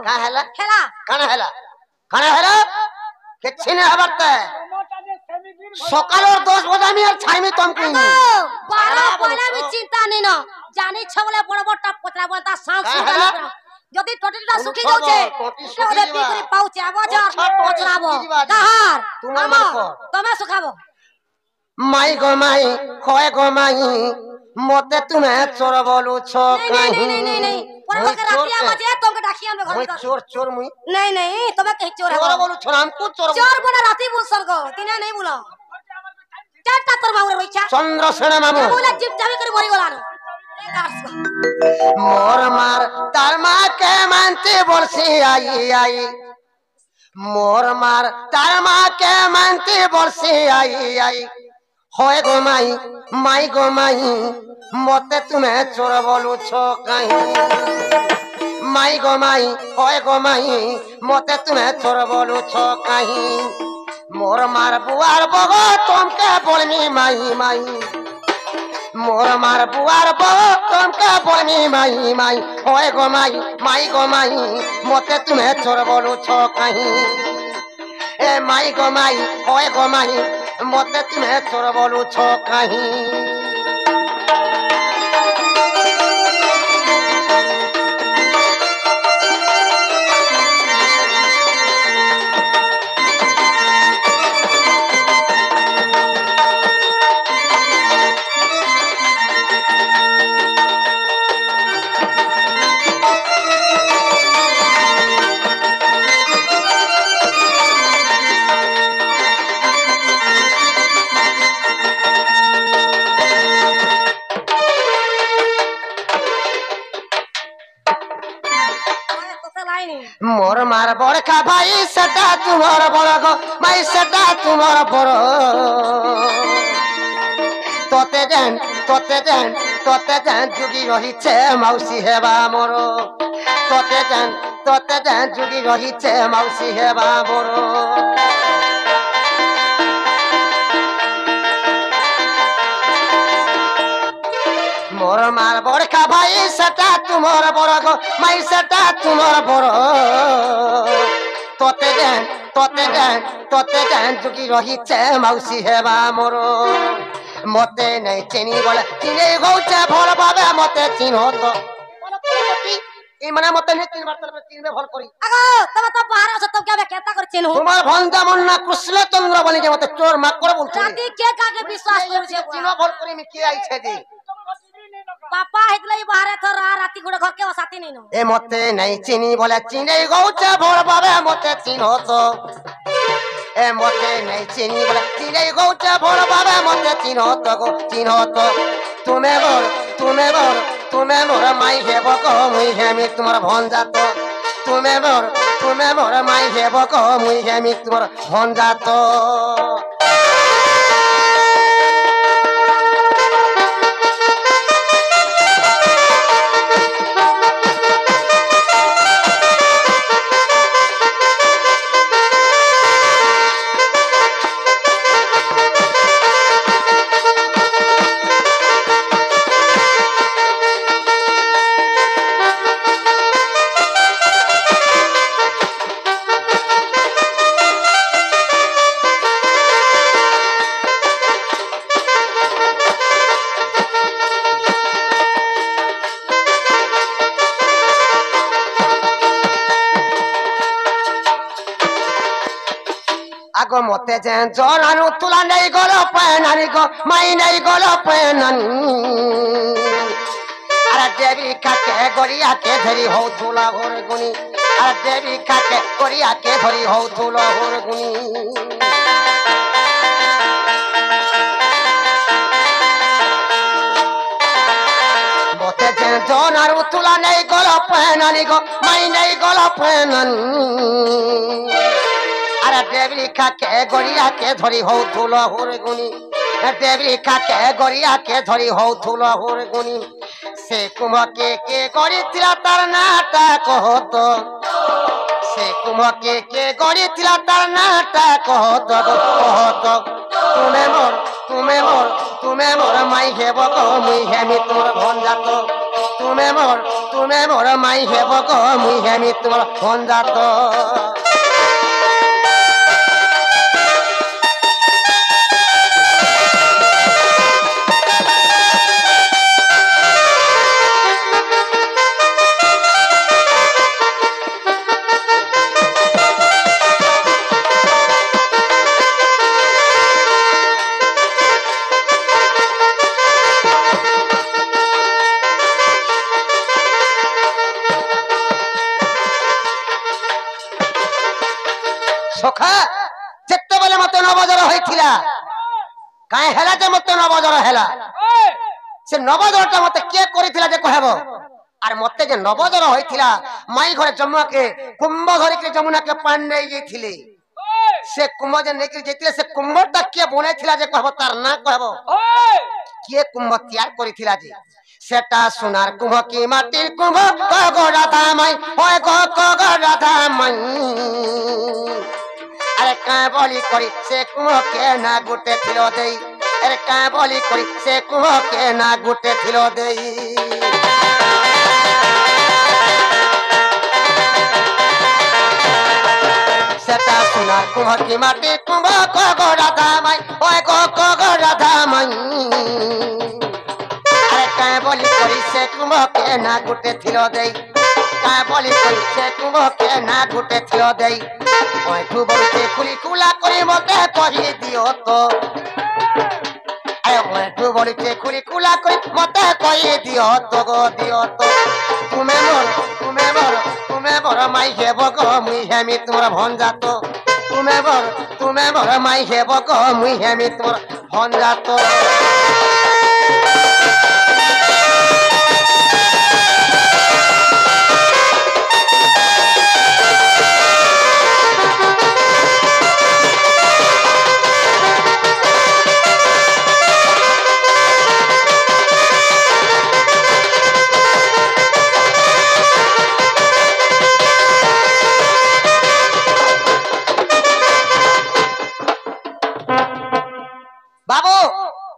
का हैला खेला काना हैला किछि ने हबरते সকালের 10 বাজে আমি আর ছাইমি তম কইনি বারা বলা আমি চিন্তা নেই না জানি ছবলে বড় বড় টপ পতলা বলতা সাউন্ড সুদা যদি টটিটা শুকি যাচ্ছে ওরে বিক্রি পাউছে আবাজার পচরাবো কাহার তোমার মন কর তুমি শুকাবো মাই গো মাই কয় গো মাই মতে তুমি চোর বলুছ কাহি नहीं পরবকে রাতি আমাজে তোকে ডাকি আনবে ঘর ভিতর চোর মুই नहीं তুমি কে চোর চোর বলুছ আমকো চোর বড় রাতি বল সরগো তিনা नहीं বলো চারটা তোর মামুর রইছা চন্দ্রসেন মামু বলে জিপ যাবে করে মরি গলানো মোর মার তার মাকে মানতে বলছি আই মোর মার তার মাকে মানতে বলছি আই হয় গো মাই গো মাই মতে তুমি চোর বলুছ কাহি মাই গো মাই হয় গো মাই মতে তুমি চোর বলুছ কাহি মোর মার বুয়ার বগ তোমকে বলমি মাই মোর মার বুয়ার বগ তোমকে বলমি মাই হয় গো মাই গো মাই মতে তুমি চোর বলুছ কাহি এ মাই গো মাই হয় গো মাই মতে তুমি চোর বলুছ কাহি মোর মার বড়কা ভাই সেটা তোমার বড় গো মাই সেটা তোমার বড় তোতে দেন যুগি রহিছে মাউসি হেবা মোর তোতে দেন যুগি রহিছে মাউসি হেবা মোর মোর মার বড়কা ভাই সেটা তোমার বড় গো মাই সেটা তোমার বড় তোতে দেন যুগি রহিছে মাউসি হেবা মোর মতে নাই চিনি বলে চিনে গৌছে ভল ভাবে মতে চিনহ তো এই মানে মতে নেই চিনবার তবে চিনবে ভল করি আগো তবে তো বাহার আছে তো কেবে কেতা করে চিনহু তোমার ভঞ্জা মন্না কৃষ্ণচন্দ্র বলি যে মতে চোর মাক করে বলছে রাতি কে কাকে বিশ্বাস করছে চিনো ভল করি আমি কি আইছে যে বাপা হেতলাই বাহারে থর রাতি গুড়ে ঘর কে সাথী নেই এ মতে নাই চিনি বলে চিনে গৌছে ভল ভাবে মতে চিনহ তো এ মতে নাই চিনি বলে চিনে গৌছে ভল ভাবে মতে চিনহ তো গো চিনহ তো তুমি মোর মাই হেব কো মুই হেমি তোমার ভঞ্জা তো তুমি মোর মাই হেব কো মুই হেমি তোমার ভঞ্জা তো আগো মতে যে জরানু তুলা নেই গল পেনানি গো মাই নেই গল পেনানি আরে দেবী কাকে গড়িয়া কে ধরি হও তুলা ঘর গুনি আরে দেবী কাকে গড়িয়া কে ধরি হও তুলা ঘর গুনি মতে যে জরানু তুলা নেই গল পেনানি গো মাই নেই গল পেনানি আরে দেবী কাকে গড়িয়া কে ধরি হও তুলা ঘর গুনি দেবী কাকে গড়িয়া কে ধরি হও তুলা ঘর গুনি সে কুমকে কে গড়িছিলা তার নাটা কহত সে কুমকে কে গড়িছিলা তার নাটা কহত তুমি মোর মাই হেব কো মুই হেমি তোর ভঞ্জা তো তুমি মোর মাই হেব গো মুই হেমি তোমার ভঞ্জাত সখা যেତେবেলে মতে নবজর হয়েছিলা কাই হেলা যে মতে নবজর হেলা সে নবজরটা মতে কে করিছিলা যে কহেব আর মতে যে নবজর হয়েছিলা মাই ঘরে যমুনাকে কুম্ভ ধরিকি যমুনাকে পান নেই গেছিলে সে কুম্ভ যে নেকি যেতিলে সে কুম্ভটা কে বনেছিলা যে কহেব তার না কহেব কে কুম্ভ তৈয়ার করিছিলা যে সেটা সোনার কুম্ভ কি মাটির কুম্ভ গো রাধা মাই হয় গো রাধা মাই अरे का बोली करी से कुह के ना गुटे थिलो देई अरे का बोली करी से कुह के ना गुटे थिलो देई सेटा सुना कुह की माटी कुह को राधा माई ओए को राधा माई अरे का बोली करी से कुह के ना गुटे थिलो देई का बोली करी से कुह के ना गुटे थिलो देई ओए तू बोलते खुली खुला करे मते कहि दियो तो अरे ओए तू बोलते खुली खुला करे मते कहि दियो तो तुम्हें मोर माई हेब गो मुई हेमी तोरा भंजा तो तुम्हें मोर माई हेब गो मुई हेमी तोरा भंजा तो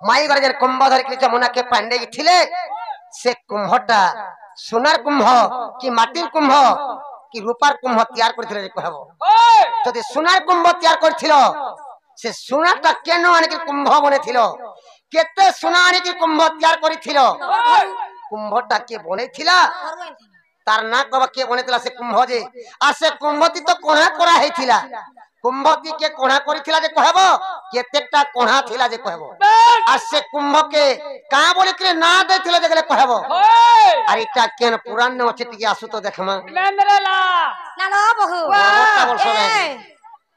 माई घर जे कुंभ धरिक जमुना के पांडे थिले से कुंभटा सोनार कुंभ कि माटिर कुंभ कि रूपार कुंभ तैयार करथिले जे कहबो जदि सोनार कुंभ तैयार करथिलो से सोनाटा केनो आनि के कुंभ बनेथिलो केते सोना आनि के कुंभ तैयार करथिलो कुंभटा के बनेथिला तार ना कबा के बनेथिला से कुंभ जे आ से कुंभती तो कोना कोरा हेथिला कुंभती के कोना करिथिला जे कहबो केतेटा कोना थिला जे कहबो आ से कुंभ के का बोले के ना देथिला जे कहबो अरे ता केन पुराण न अछि टिके आसु तो देखमा मेंद्रला ना लो बहु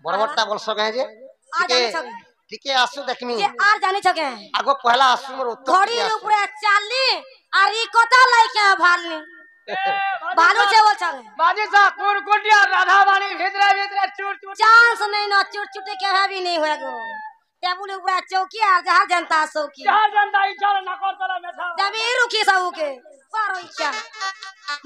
बरबट्टा बोलसो गए जे टिके आसु देखमी जे आर जानि छके आगो पहला आसु मोर उत्तर घड़ी ऊपर चालली आरी कता लाइके भालनी बालू से बोल छके बाजी सा कोन कोटिया राधा वाणी भीतर चूर चूर चांस नहीं न चूर चूटे के है भी नहीं होएगो टेबुल ऊपर चौकी आ जहां जनता सौकी जहां जनता इच्छा न कर तला मेथा जब ई रुकी सब के पारो इच्छा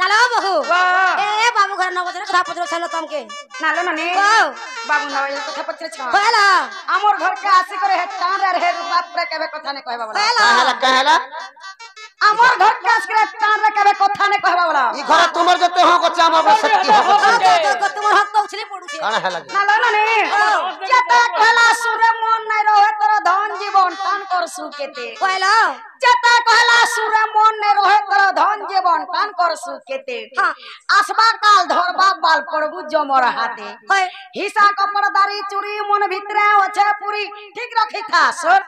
नालो बहु ए बाबू घर न बजरे कथा पत्र छलो तुम के नालो नने बाबू न कथा पत्र छ होला हमर घर के आसी करे है टांड रे बाप रे केबे कथा ने कहबा वाला कहला हमर घर के आसी करे टांड रे केबे कथा ने कहबा वाला ई घर तुमर जते हो को चामा शक्ति हो तुमर हाथ तो उछली पड़ू छे काना हला नालो नने जता कहला सुरे मन नै रहे तोर धन जीवन टान कर सुकेते कहला जता कहला सुरे मन नै रहे तोर धन जीवन टान कर सुकेते आसबा काल धरबा बाल पड़बू जमर हाथे हिसा कपड़दारी चुरी मन भितरे ओछे पूरी ठीक रखी था सर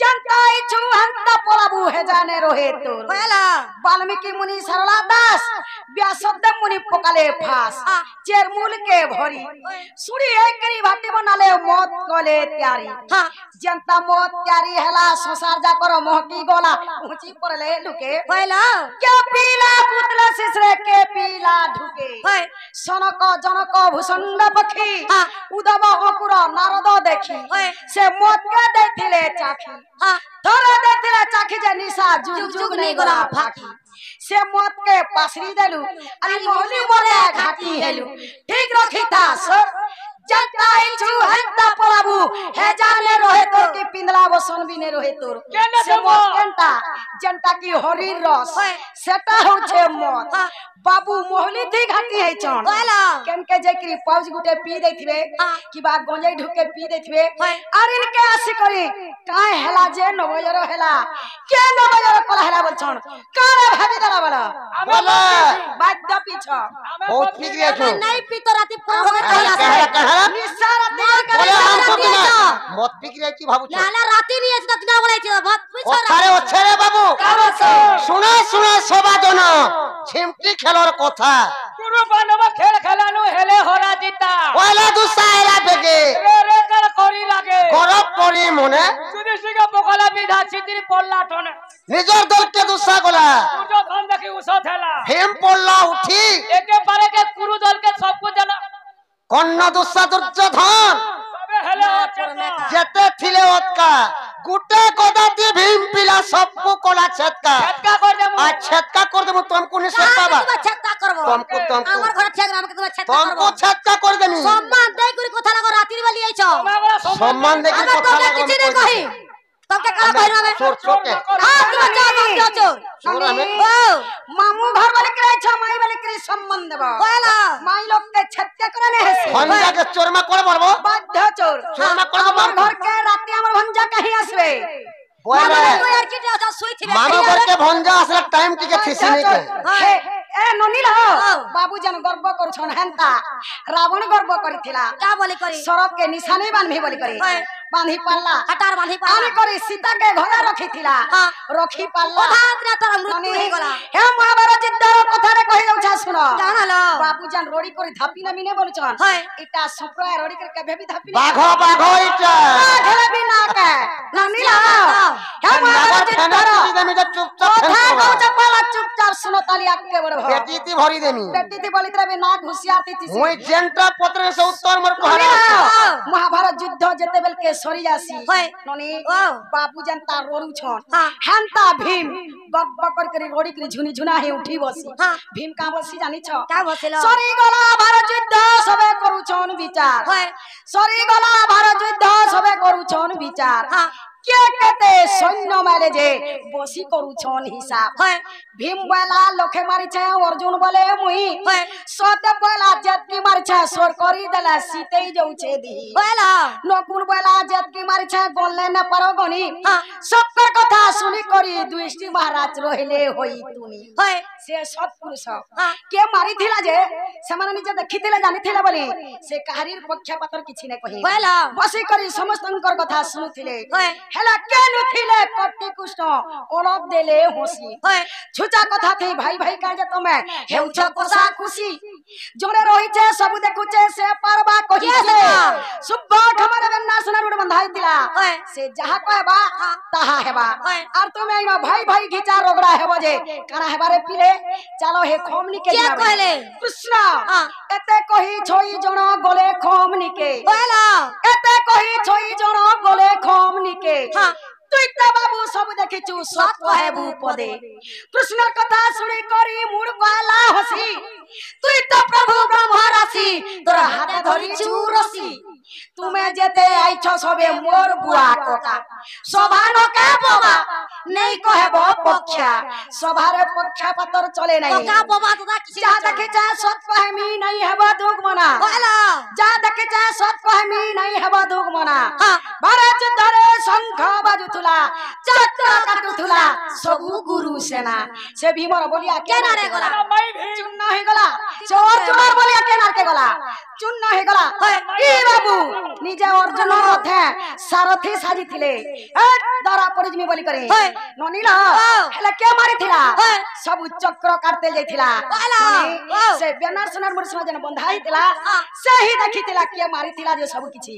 जनता इछु हंत पड़बू हे जाने रहे तोर कहला वाल्मीकि मुनि सरला दास व्यासदेव मुनि पकाले फास चेरमूल के भरी सुरी एकरी भाटी बनाले मौत गले त्यारी जनता मौत त्यारी हला संसार जा कर मोहकी गोला ऊंची पड़ले लुके कहला के पीला पुतला सिसरे के पीला ढुके सनक जनक भूषण पखी उदब अकुर नारद देखी से मौत के देथिले चाखी थोड़ा देथिले चाखी जे निशा जुग जुग नहीं गोला फाकी से मौत के पासरी देलु अरे मोहनी मोरे घाटी हेलु ठीक रखी था सर जनता इछु हंता पलाबू हे जाने रोहे तोर की पिंदला बसन बिने रोहे तोर से मत केनता जनता की हरिर रस सेटा होछे मत बाबू मोहली थी घाटी है चन केन के जेकरी पाउज गुटे पी देथिबे कि बा गंजई ढुके पी देथिबे और इनके आसी करी काहे हेला जे नवयर हेला के नवयर कोला हेला बोलछन कारे भाबी दरा बोला बोला बाद्य पीछ बहुत पी गया छो नहीं पी तो राती पूरा हो गया निसार बोले हमको बिना मत पी गया की भाबू ना ना राती नहीं है दिना बोले छी बहुत पीछो ओछारे ओछारे बाबू सुना सुना सभा जन छिमटी खेलर কথা गुरु बानवा खेल खेलानु हेले होरा जिता ওলা দুসাইরা বেগে রে রে কর করি লাগে গরব করি মনে যদি সিগা বকলা বিধা চিতির পল্লা ঠনে নিজের দলকে দুসা গলা পুজো ধন দেখি উসা থেলা হেম পড়লা উঠি একে পারে কে কুরু দলকে সবকু জানা কন্ন দুসা দুর্যোধন সবে হেলে হচ্ছে যেতে থিলে ওতকা গুটে গদাতি ভীম পিলা সবকু কোলা ছতকা ছটকা কর দেবো আর ছতকা করে দেব তুমকু নি সরতাবা छक्का करबो तुमको আমার ঘরে ঠিক আমাকে তুমি ছক্কা তুমকু করবো ছতকা করে দেনি সম্মান দেই করে কথা লাগো রাতির বেলি আইছো সম্মান দেখি আমি কথা তোকে লাগো কিছু নাই কই তোকে কালা কইরা আমি চোর চোরকে हां তুমি যাও চোর চোর আমি ও मामू घर वाले करे छ माई वाले करे सम्मान देबो কয়লা माई लोग के छत्या करे ने हेसे ভঞ্জাকে চোরমা করে বলবো बाध्य चोर চোরমা করে हमर বলবো घर के राती हमर भंजा कहीं आसबे বলে তুই আর কি যাও শুই থিবে মামা ঘরকে ভঞ্জা আসলে টাইম টিকে থিসি নাই কে हे ए नोनी ला बाबू जन गर्व करछन हेंता रावण गर्व करिथिला का बोली करी सड़क के निशाने बांधी बोली करे बांधी पाल्ला हटार बांधी पा आनी करे सीता के घोड़ा रखिथिला रखी पाल्ला ओधाद्रा तोर मृत्यु हो गला हे महाभारत युद्धर कथा रे कहि जाउछा सुन জানালো बाबू जन रोड़ी करे धापी ना मिने बोलछन হয় इटा सुप्रा रोड़ी करे के भेबी धापी বাঘ বাঘ ইটা घरे भी ना के ननी ला हे महाभारत युद्धर দেমি চুপচাপ कथा कहछ पाला चुपचाप सुनो ताली आके बड़ भ পেটিতি ভরি দেমি बेटी बोली रे ना घुसियाती थी মুই জেন্টা পত্রে সে উত্তর মোর পহারা महाभारत युद्ध जेते बेल के सरी जासी হয় ननी ও बाबू जनता रोरू छन हां हेंता भीम बक बक कर रोड़ी कर झुनी झुना हे उठी बसी हां भीम का बसी जानी छ का बसिलो सरी गला भारत युद्ध सबे करू छन विचार হয় सरी गला भारत युद्ध सबे करू छन विचार हां के केते सैन्य मारे जे बसी करू छन हिसाब হয় भीम बोला लोखे मारी छे अर्जुन बोले मुई হয় सत्य बोला जत की मारी छे सोर करी देला सीते जाउछे दी কয়লা नकुल बोला जत की मारी छे बोलले न परगनी हां सत्य कथा सुनी करी दुष्टि महाराज रहिले होई तुनी হয় से सत्पुरुष हां के मारी थिला जे समान निजे देखिथिले जानिथिले बोली से काहरीर पक्षपातर किछि नै कहि কয়লা बसी करी समस्तंकर कथा सुनुथिले হয় हेला के नुथिले कट्टी कुष्ट ओलप देले होसी হয় छुचा कथा थी भाई भाई का जे तमे हेउछ कोसा खुशी जोरे रही छे सब देखुचे से परबा कहि छे सुब्बा खमर बन्ना सुनरुड बंधाई दिला হয় से जहा कहबा ताहा हेबा হয় और तुमे आइमा भाई भाई घिचा रोगड़ा हेबो जे काना हेबारे पिले चलो हे खोमनी के के कहले कृष्ण हां एते कहि छोई जण गले खोमनी के কয়লা एते कहि छोई जण गले खोमनी के हां তুই তো বাবু সব দেখিছু সত কহেবু পদে কৃষ্ণ কথা শুনি করি মুড় গলা হসি তুই তো প্রভু ব্রহ্ম রাশি তোর হাতে ধরিছু রসি তুমি যেতে আইছ সবে মোর বুয়া কোকা সভানো কে বাবা নেই কহেব পক্ষা সভারে পক্ষা পাতর চলে নাই কা বাবা তোরা কিছু যা দেখিছা সত কহেমি নাই হেব দুগমনা কয়লা যা দেখিছা সত কহেমি নাই হেব দুগমনা हां भारत धरे शंख बाजुथुला चक्र काटुथुला सबु गुरु सेना से भीमर बोलिया केना रे गला मैं भी चुन्न हे गला चोर चोर बोलिया केना के गला चुन्न हे गला ई बाबू निजे अर्जुन रथे सारथी साजी थिले ए दरा परिजमी बोली करे ननीला हेला के मारी थिला सब चक्र काटते जाइथिला से बेनार सुनार मुर सुना जन बंधाई थिला सही देखि थिला के मारी थिला जे सब किछि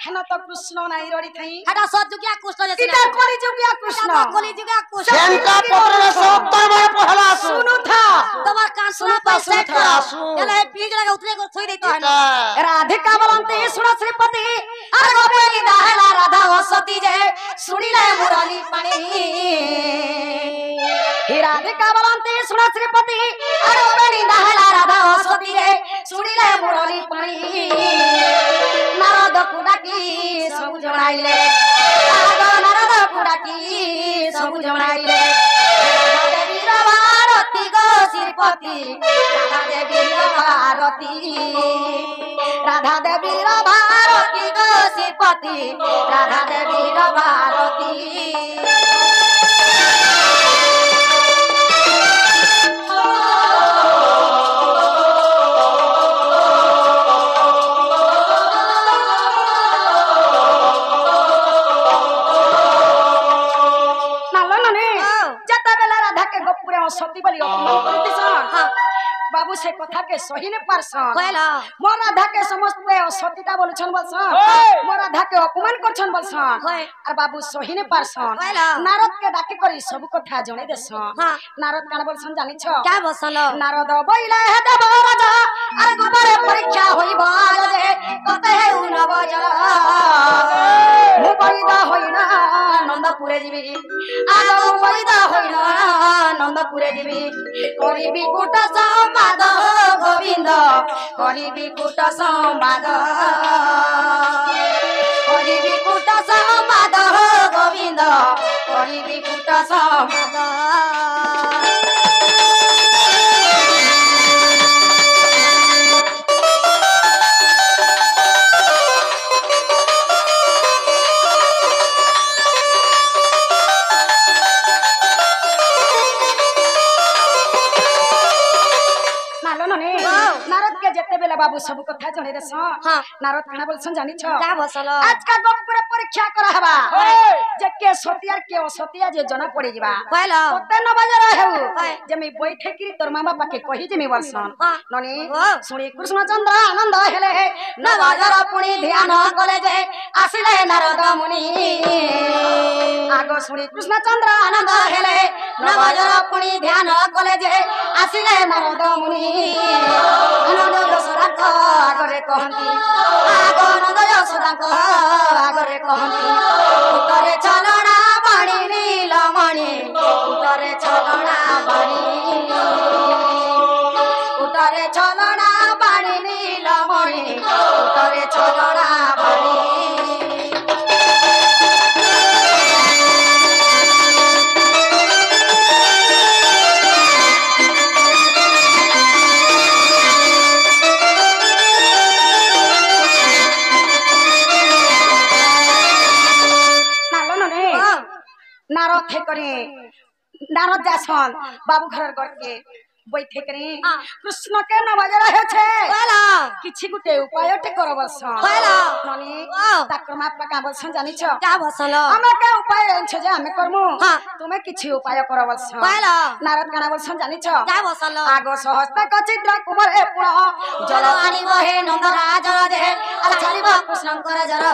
हेन तो कृष्ण নাই রড়ি থাই হাটা সজ্জুকিয়া কৃষ্ণ যেছে ইটা কলি যুগিয়া কৃষ্ণ কলি যুগা কৃষ্ণ জেন্টা পত্রে সে উত্তর মোর পহারা শুনু থা তোমার কান শোনা পাইছে এলা পিজ লাগা উতরে কর থই দেই তো রাধিকা বলন্তি শুন শ্রীপতি আর গোপেনি দাহলা রাধা হসতি যে শুনিলে মুরলি পানি হে রাধিকা বলন্তি শুন শ্রীপতি আর গোপেনি দাহলা রাধা হসতি যে শুনিলে মুরলি পানি कुडाकी सब जणाइले आगो नारद कुडाकी सब जणाइले राधा देवी र भारती गो श्रीपति राधा देवी र भारती राधा देवी र भारती गो श्रीपति राधा देवी र भारती सती बोली बाबू से कथा के सही ने पारसन मोर राधा के समस्त सतीता बोलछन बलसन मोर राधा के अपमान करछन बलसन और बाबू सही ने पारसन नारद के डाके करी सब कथा जणे देसन नारद कान बलसन जानि छ क्या बसल नारद बोइले हे देव राजा अरे गोबरे परीक्षा होइबो जे कते हे उन बजर मु बइदा होइना नंदपुरे जीवी आगो बइदा होइना नंदपुरे जीवी करिबी कुट संवाद गोविंद करिबी कुट संवाद करिबी कुट संवाद गोविंद करिबी कुट संवाद नारद के जेते बेला बाबू सब कथा जणे देस नारद खाना बोलसन जानि छ क्या बसल आज का गोपुर परीक्षा करा हबा जे के सतियार के असतिया जे जना पड़ी जीवा कहला ओते न बजा रहउ जे मैं बैठे की तोर मामा पाके कहि जे मैं बलसन ननी सुनी कृष्णचंद्र आनंद हेले न बाजार पुनी ध्यान करे जे आसिले नारद मुनि आगो सुनी कृष्णचंद्र आनंद हेले न बाजार पुनी ध्यान करे जे आसिले नारद मुनि आनंद यशोदाक आगरे कहंती आगो आनंद यशोदाक आगरे कहंती उतरे चलना बाणी नीलमणि उतरे चलना बाणी उतरे चलना बाणी नीलमणि उतरे चलना बाणी नारद थे करे नारद जासन बाबू घर करके बैठे करे कृष्ण के न बजा रहे छे बोला किछि गुटे उपाय टे करबस बोला ननी ताकरमा पका बलसन जानि छ क्या बसल हम के उपाय छ जे हम करमु तुमे किछि उपाय करबस बोला नारद काना बलसन जानि छ क्या बसल आगो सहस्त्र क चित्र कुमार ए पुरा जल आनी वहे नंदराज दे अरे छालिब कृष्ण कर जर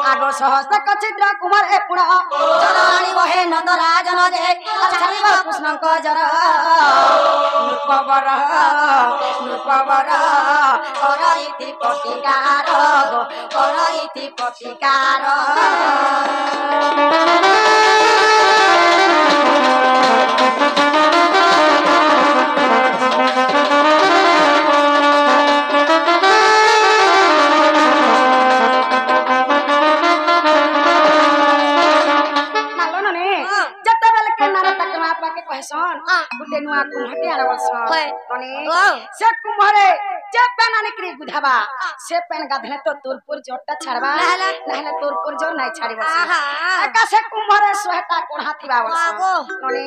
आगो सहस्त्र क चित्र कुमार ए पुरा जल आनी वहे नंदराज दे अरे छालिब कृष्ण कर जर नृपवर करइति प्रतिकार करइति प्रतिकार गुटे नुआ कुम्हटे आरवसन तने से कुम्हरे जे पेन निकरी गुधाबा से पेन गाधले तो तोरपुर जोटा छाड़बा नहले तोरपुर जोर नै छाड़ीबा एका से कुम्हरे सोहटा कोढ़ा थिबा बसन तने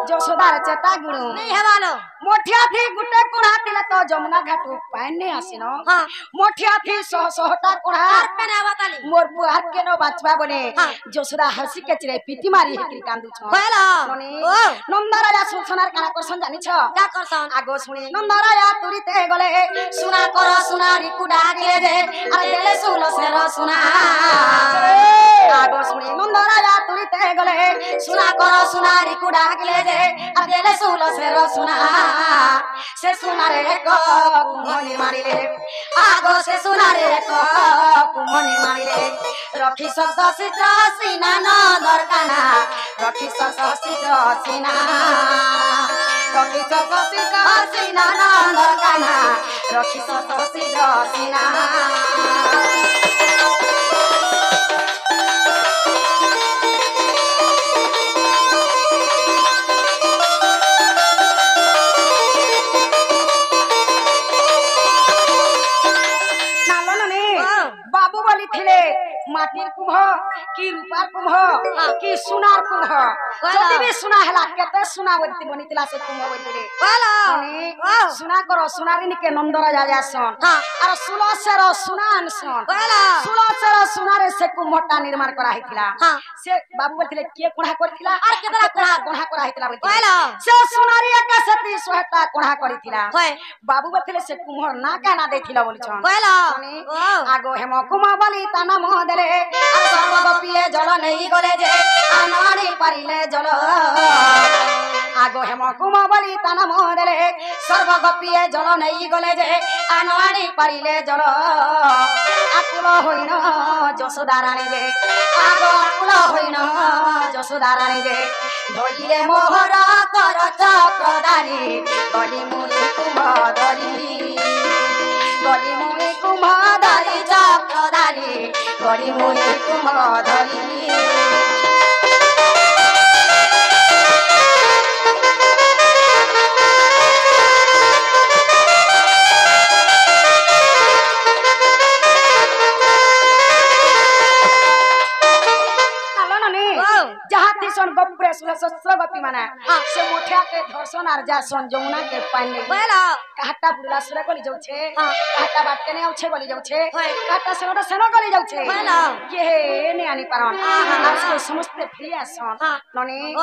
जोसोदार चेता गुणु नहीं हेबालो मोठिया थी गुटे कोढ़ा तिले तो जमुना घाटू पाइन नै आसिनो मोठिया थी सोहटा कोढ़ा पेना बताली मोर बुआर के न बाचबा बने जोसोदा हसी के चिरे पीटी मारी हेकरी कांदु छ कहला तने नंदराजा सुसनार काना करसन जानि छ क्या करसन आगो सुनी नंदराजा तुरिते गले सुना कर सुनारी कुडा के दे अरे देले सुलो से र सुना आगो सुनी नंदराजा तुरिते गले सुना कर सुनारी कुडा के दे अरे देले सुलो से र सुना से सुनारे को कुमनी मारिले आगो से सुनारे को कुमनी मारिले रखी सस सिद्र सीना न दरकाना रखी सस सिद्र सीना रखी सस सिद्र सीना न दरकाना रखिस शीघ्र सीना बाबू बोली थिले माटिर कुम्भ कि रूपार कुम्भ कि सुनार कुम्भ जदी भी सुना हला केते सुना बति बनितला से कुम्भ बतिले सुना करो सुनारिन के नंदरा जा जासन और सुलसर सुनान सन सुलसर सुनारे से कुम्भटा निर्माण करा हितला से बाबू बोलथिले के कोढ़ा करथिला और केतरा कोढ़ा करा हितला बतिले से सुनारी एका सती सोहता कोढ़ा करिथिला बाबू बोलथिले से कुम्भ ना काना देथिला बोलछन आगो हेम कुमा बली ताना मोहदले सर्व गोपिए जल नहीं गले जे आनानी परिले जल आगो हेम कुमा बली ताना मोहदले सर्व गोपिए जल नहीं गले जे आनानी परिले जल आकुल होइन যশোদা রানী রে आगो आकुल होइन যশোদা রানী रे धोइले मोहर कर चक्रधारी गली मुनि कुम्भधरी गली मुनि कुम्भधरी चक्रधारी गली मुनि कुम्भधरी गोपी माने से मोठिया के धर्षण आर जासन जमुना के पानी काटा बुला सुरा गली जाउ छे काटा बात के ने आउ छे गली जाउ छे काटा सेनो गली जाउ छे ये ने आनी पारन आज के समस्त फ्री आसन ननी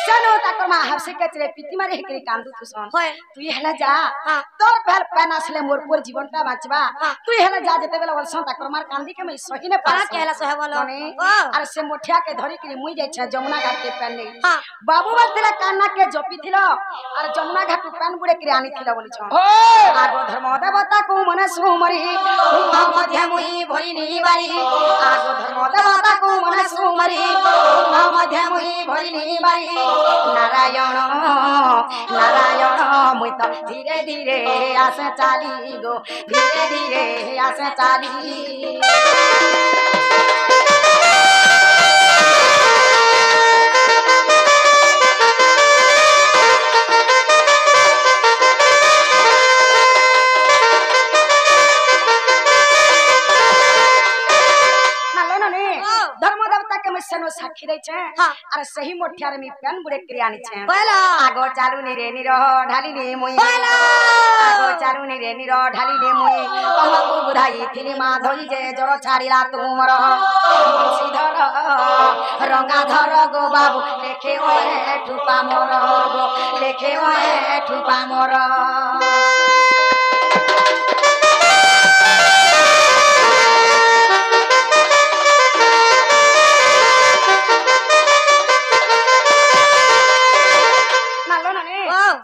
सेनो ताकर मा हरसे के चले पिति मारे हेकरी कांदु तुसन तू हेला जा तोर फेर पैन असले मोर पूर जीवनटा बाचबा तू हेला जा जते बेला वलसन ताकर मार कांदी के मैं सही ने पारा के हेला सहे बोलो अरे से मोठिया के धरी के मुई जाय छे जमुना घाट के पानी बाबू बतिला कान्ना के जपी थिलो और जमुना घाट पान बुड़े के आनी थिलो बोली छ आगो धर्म देवता को मने सुमरी उमा मध्य मुई भरिनी बारी आगो धर्म देवता को मने सुमरी उमा मध्य मुई भरिनी बारी नारायण नारायण मुई तो धीरे धीरे आसे चाली गो धीरे धीरे आसे चाली सेनो साक्षी दै छे अरे सही मोठिया रे मी पेन बुड़े क्रियानी छे आगो चालू नि रे नि रह ढाली ने मुई आगो चालू नि रे नि रह ढाली ने मुई तमकु बुधाई थिनी मा धोई जे जरो छाड़ीला तुमर सीधर रंगा धर गो बाबू लेखे ओए ठुपा मोर गो लेखे ओए ठुपा मोर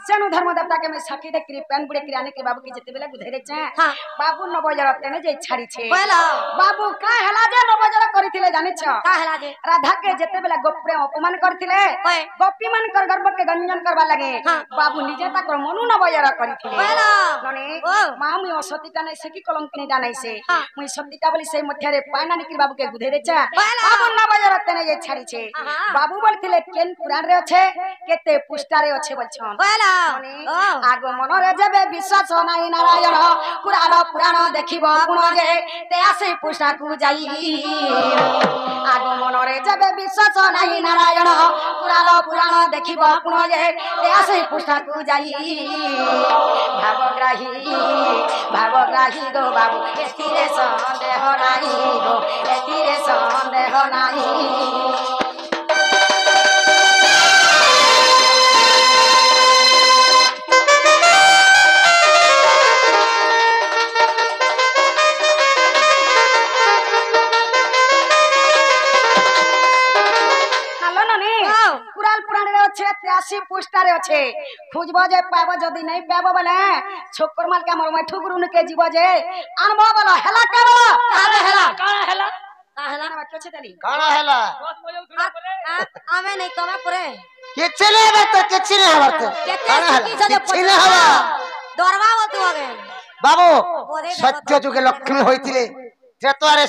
सेनु धर्म देवता के मैं साखी दे क्री पेन बुड़े क्रियाने के बाबू की जते बेला बुधेरे छ बाबू नबजर तेने जे छाड़ी छे बाबू का हला जे नबजर करिथिले जानि छ का हला जे राधा के जते बेला गोपरे अपमान करथिले गोपी मन कर गर्भ के गंजन करबा लगे बाबू निजे तक मनु नबजर करिथिले नने मा मुई सतीटा नै से की कलंकिनी दा नै से मुई सतीटा बोली से मठ्यारे पाना निकरी बाबू के बुधेरे छ बाबू नबजर तेने जे छाड़ी छे बाबू बोलथिले केन पुराण रे छे केते पुष्टारे छे बोलछन आगो मनरे जेबे विश्वास नाई नारायण पुराण पुराण देखिबो गुण जे ते आसे पुष्टा को जाई आगो मनरे जेबे विश्वास नाई नारायण पुराण देखिबो गुण जे ते आसे पुष्टा को जाई भावग्राही गो बाबू एथिरे संदेह नाई गो एथिरे संदेह नाई त्यासी पुष्टारे अच्छे खुजबो जे पाबो जदी नहीं पाबो बोले छोकर माल के हमर मैठू गुरु ने के जीवो जे अनबो बोलो हेला के बोलो काहे ना के छे तली काना हेला आमे नहीं तमे पुरे के चले बे तो के छिने हवत काना हेला छिने हवा दरवा तू आगे বাবু ওরে সত্য যুগে লক্ষ্মী হইছিলে ত্রেতয়ারে